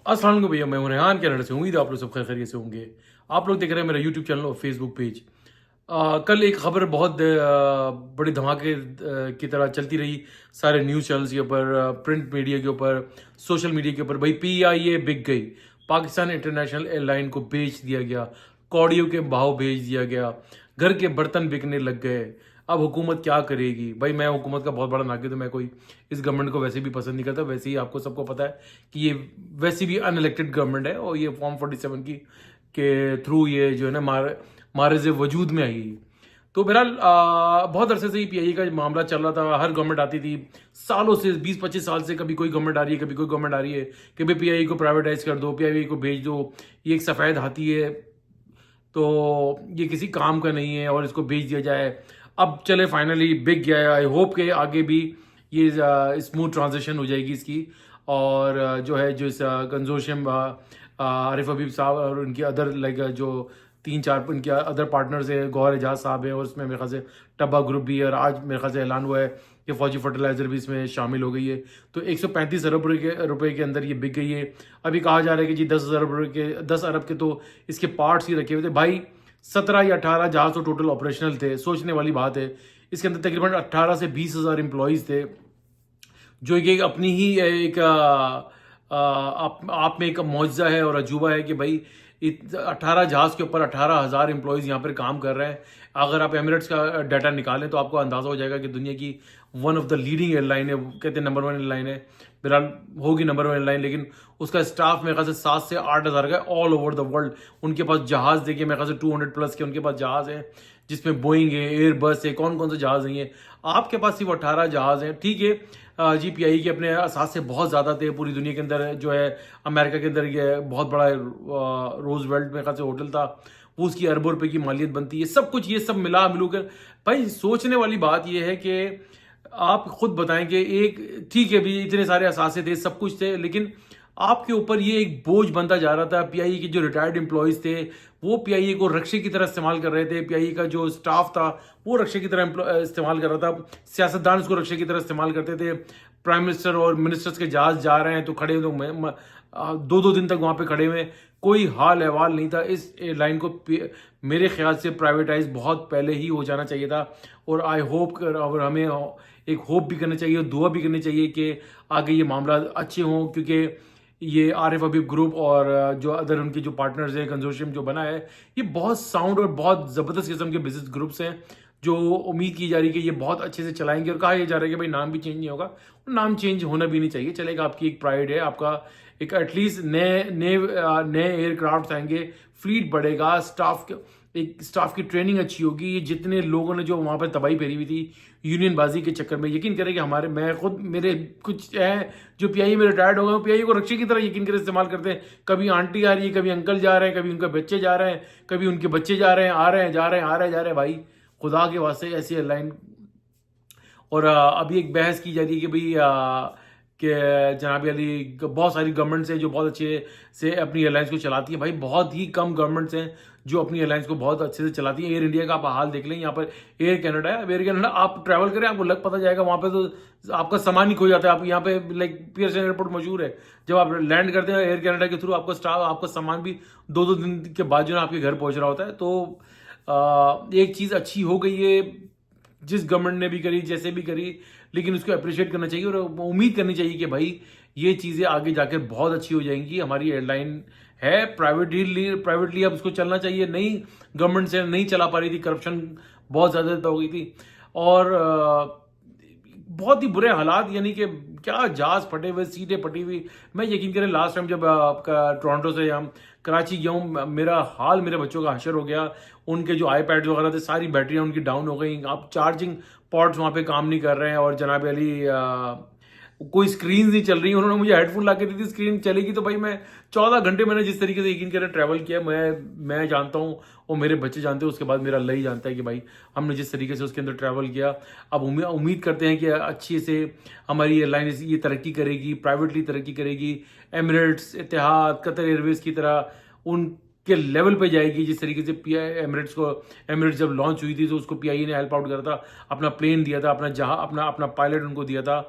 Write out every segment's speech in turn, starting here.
अस्सलाम वालेकुम भैया, मैं हूं रेहान कनाडा से। उम्मीद है आप लोग सब खैरियत से होंगे। आप लोग देख रहे हैं मेरा यूट्यूब चैनल और फेसबुक पेज। कल एक खबर बहुत बड़ी धमाके की तरह चलती रही सारे न्यूज़ चैनल्स के ऊपर, प्रिंट मीडिया के ऊपर, सोशल मीडिया के ऊपर। भाई PIA बिक गई, पाकिस्तान इंटरनेशनल एयरलाइन को बेच दिया गया, कौड़ियों के भाव भेज दिया गया, घर के बर्तन बिकने लग गए। अब हुकूमत क्या करेगी? भाई मैं हुकूमत का बहुत बड़ा नागरिक हूं, मैं कोई इस गवर्नमेंट को वैसे भी पसंद नहीं करता। वैसे ही आपको सबको पता है कि ये वैसे भी अनइलेक्टेड गवर्नमेंट है और ये फॉर्म 47 की के थ्रू ये जो है ना मारज वजूद में आई। तो बहरहाल बहुत अरसे से ही PIA का मामला चल रहा था। हर गवर्नमेंट आती थी, सालों से 20-25 साल से कभी कोई गवर्नमेंट आ रही है, कभी कोई गवर्नमेंट आ रही है कि भाई PIA को प्राइवेटाइज कर दो, PIA को भेज दो, ये एक सफ़ेद हाथी है, तो ये किसी काम का नहीं है और इसको बेच दिया जाए। अब चले फाइनली बिक गया है। आई होप के आगे भी ये स्मूथ ट्रांजिशन हो जाएगी इसकी। और जो है जो इस कंजोशियम आरिफ हबीब साहब और उनके अदर लाइक जो 3-4 उनके अदर पार्टनर्स है, गौहर एजाज साहब है और उसमें मेरे ख्याल से टब्बा ग्रुप भी है, और आज मेरे ख्याल से ऐलान हुआ है कि फौजी फर्टिलाइजर भी इसमें शामिल हो गई है। तो 135 अरब रुपए के अंदर ये बिक गई है। अभी कहा जा रहा है कि जी 10 अरब के तो इसके पार्ट्स ही रखे हुए थे। भाई 17 या 18 जहाज तो टोटल ऑपरेशनल थे। सोचने वाली बात है, इसके अंदर तकरीबन 18 से 20 हज़ार एम्प्लॉयज़ थे, जो एक अपनी ही एक आप में एक मौजज़ा है और अजूबा है कि भाई 18 जहाज़ के ऊपर 18,000 एम्प्लॉयज़ यहाँ पर काम कर रहे हैं। अगर आप एमिरेट्स का डाटा निकालें तो आपको अंदाज़ा हो जाएगा कि दुनिया की one of the leading airline है, कहते हैं नंबर 1 एयरलाइन है। बहरहाल होगी नंबर 1 एयरलाइन, लेकिन उसका स्टाफ मेरे ख्याल से 7 से 8 हज़ार का ऑल ओवर द वर्ल्ड। उनके पास जहाज़ देखिए मेरे ख्याल से 200 प्लस के उनके पास जहाज़ हैं, जिसमें बोइंग है, एयरबस है, कौन कौन से जहाज़ नहीं है। आपके पास सिर्फ 18 जहाज़ हैं, ठीक है। जी PIA के अपने असासे बहुत ज़्यादा थे पूरी दुनिया के अंदर। जो है अमेरिका के अंदर ये बहुत बड़ा रोज वेल्ट में खासे होटल था, वो उसकी अरबों रुपए की मालियत बनती है। सब कुछ ये सब मिला मिलू कर भाई सोचने वाली बात ये है कि आप खुद बताएं कि एक ठीक है भी इतने सारे असासे थे, सब कुछ थे, लेकिन आपके ऊपर ये एक बोझ बनता जा रहा था। PIA के जो रिटायर्ड एम्प्लॉयज़ थे वो PIA को रक्षे की तरह इस्तेमाल कर रहे थे। PIA का जो स्टाफ था वो रक्षे की तरह इस्तेमाल कर रहा था। सियासतदान उसको रक्षे की तरह इस्तेमाल करते थे। प्राइम मिनिस्टर और मिनिस्टर्स के जहाज जा रहे हैं तो खड़े तो 2-2 दिन तक वहां पे खड़े हुए, कोई हाल अहवाल नहीं था। इस एयरलाइन को मेरे ख्याल से प्राइवेटाइज बहुत पहले ही हो जाना चाहिए था। और आई होप, और हमें एक होप भी करना चाहिए और दुआ भी करनी चाहिए कि आगे ये मामला अच्छे हों, क्योंकि ये आरिफ हबीब ग्रुप और जो अदर उनके जो पार्टनर्स हैं, कंजोशियम जो बना है, ये बहुत साउंड और बहुत ज़बरदस्त किस्म के बिजनेस ग्रुप्स हैं, जो उम्मीद की जा रही है कि ये बहुत अच्छे से चलाएंगे। और कहा यह जा रहा है कि भाई नाम भी चेंज नहीं होगा, नाम चेंज होना भी नहीं चाहिए, चलेगा। आपकी एक प्राइड है, आपका एक एटलीस्ट नए नए नए एयरक्राफ्ट आएंगे, फ्लीट बढ़ेगा, स्टाफ की ट्रेनिंग अच्छी होगी। ये जितने लोगों ने जो वहाँ पर तबाही फेरी हुई थी यूनियन बाजी के चक्कर में, यकीन करें कि मैं खुद मेरे कुछ हैं जो PIA में रिटायर्ड हो गए, PIA को रक्षे की तरह यकीन करें इस्तेमाल करते हैं। कभी आंटी आ रही है, कभी अंकल जा रहे हैं, कभी उनके बच्चे जा रहे हैं, कभी उनके बच्चे जा रहे हैं, आ रहे हैं, जा रहे हैं, आ रहे हैं, जा रहे हैं। भाई खुदा के वास्ते ऐसी एयरलाइन। और अभी एक बहस की जा रही है कि भाई कि जनाब अली बहुत सारी गवर्नमेंट्स हैं जो बहुत अच्छे से अपनी एयरलाइंस को चलाती है। भाई बहुत ही कम गवर्नमेंट्स हैं जो अपनी एयरलाइंस को बहुत अच्छे से चलाती है। एयर इंडिया का आप हाल देख लें, यहाँ पर एयर कनाडा है। एयर कनाडा आप ट्रैवल करें आपको लग पता जाएगा, वहाँ पे तो आपका सामान ही खो जाता है। आप यहाँ पे लाइक पियर्सन एयरपोर्ट मशहूर है, जब आप लैंड करते हैं एयर कनाडा के थ्रू, आपका स्टाफ आपका सामान भी 2-2 दिन के बाद जो है आपके घर पहुँच रहा होता है। तो एक चीज़ अच्छी हो गई है जिस गवर्नमेंट ने भी करी, जैसे भी करी, लेकिन उसको अप्रिशिएट करना चाहिए और उम्मीद करनी चाहिए कि भाई ये चीज़ें आगे जाकर बहुत अच्छी हो जाएंगी। हमारी एयरलाइन है प्राइवेटली अब उसको चलना चाहिए। नई गवर्नमेंट से नहीं चला पा रही थी, करप्शन बहुत ज़्यादा हो गई थी और बहुत ही बुरे हालात, यानी कि क्या जहाज फटे हुए, सीटें फटी हुई। मैं यकीन करें लास्ट टाइम जब आपका टोरंटो से हम कराची गया हूँ, मेरा हाल मेरे बच्चों का हशर हो गया। उनके जो iPads वगैरह थे सारी बैटरियाँ उनकी डाउन हो गई। आप चार्जिंग पॉड्स वहाँ पे काम नहीं कर रहे हैं और जनाब अली कोई स्क्रीन नहीं चल रही। उन्होंने मुझे हेडफोन ला के दी थी, स्क्रीन चलेगी तो भाई मैं 14 घंटे मैंने जिस तरीके से यकीन करें ट्रैवल किया, मैं जानता हूँ और मेरे बच्चे जानते हैं, उसके बाद मेरा अल्लाह ही जानता है कि भाई हमने जिस तरीके से उसके अंदर ट्रैवल किया। अब उम्मीद करते हैं कि अच्छे से हमारी एयरलाइन ये तरक्की करेगी, प्राइवेटली तरक्की करेगी, एमिरेट्स, इतिहाद, कतर एयरवेज की तरह उनके लेवल पे जाएगी। जिस तरीके से एमिरेट्स जब लॉन्च हुई थी तो उसको PIA ने हेल्प आउट करा था, अपना प्लेन दिया था, अपना पायलट उनको दिया था।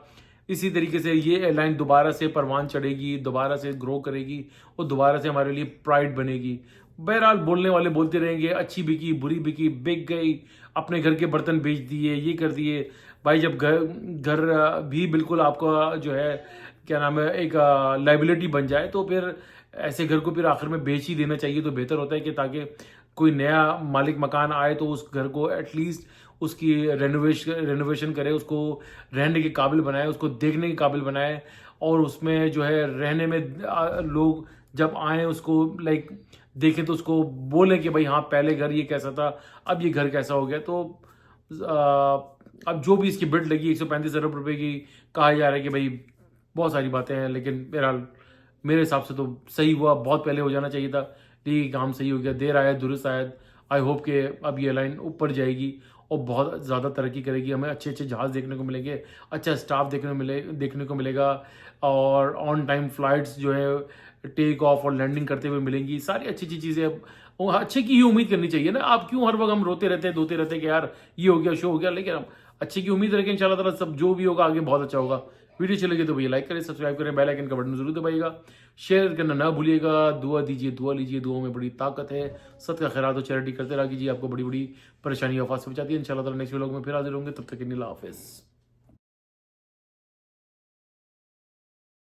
इसी तरीके से ये एयरलाइन दोबारा से परवान चढ़ेगी, दोबारा से ग्रो करेगी और दोबारा से हमारे लिए प्राइड बनेगी। बहरहाल बोलने वाले बोलते रहेंगे, अच्छी बिकी, बुरी बिकी, बिक गई, अपने घर के बर्तन बेच दिए, ये कर दिए। भाई जब घर घर भी बिल्कुल आपका जो है क्या नाम है एक लाइबिलिटी बन जाए तो फिर ऐसे घर को फिर आखिर में बेच ही देना चाहिए तो बेहतर होता है कि ताकि कोई नया मालिक मकान आए तो उस घर को एटलीस्ट उसकी रेनोवेशन करे, उसको रहने के काबिल बनाए, उसको देखने के काबिल बनाए और उसमें जो है रहने में लोग जब आए उसको लाइक देखें तो उसको बोलें कि भाई हाँ पहले घर ये कैसा था, अब ये घर कैसा हो गया। तो अब जो भी इसकी बिल्ड लगी 135 अरब रुपए की कहा जा रहा है कि भाई बहुत सारी बातें हैं, लेकिन बहरहाल मेरे हिसाब से तो सही हुआ, बहुत पहले हो जाना चाहिए था। लेकिन काम सही हो गया, देर आयत दुरुस्त आयत। आई होप कि अब ये लाइन ऊपर जाएगी और बहुत ज़्यादा तरक्की करेगी, हमें अच्छे अच्छे जहाज़ देखने को मिलेंगे, अच्छा स्टाफ देखने को मिलेगा और ऑन टाइम फ्लाइट्स जो है टेक ऑफ और लैंडिंग करते हुए मिलेंगी। सारी अच्छी अच्छी चीज़ें अब अच्छे की ही उम्मीद करनी चाहिए ना। आप क्यों हर वक्त हम रोते रहते हैं धोते रहते हैं कि यार ये हो गया शो हो गया, लेकिन हम अच्छे की उम्मीद रखें इंशाल्लाह ताला सब जो भी होगा आगे बहुत अच्छा होगा। वीडियो अच्छी लगी तो भैया लाइक करें, सब्सक्राइब करें, बेल आइकन का बटन जरूर दबाइएगा, शेयर करना ना भूलिएगा, दुआ दीजिए, दुआ लीजिए, दुआ में बड़ी ताकत है। सदका खैरात और चैरिटी करते रहा कीजिए, आपको बड़ी बड़ी परेशानी आफात से बचाती है। इंशाल्लाह ताला नेक्स्ट व्लॉग में फिर हाजिर होंगे, तब तक के लिए अल्लाह हाफिज़।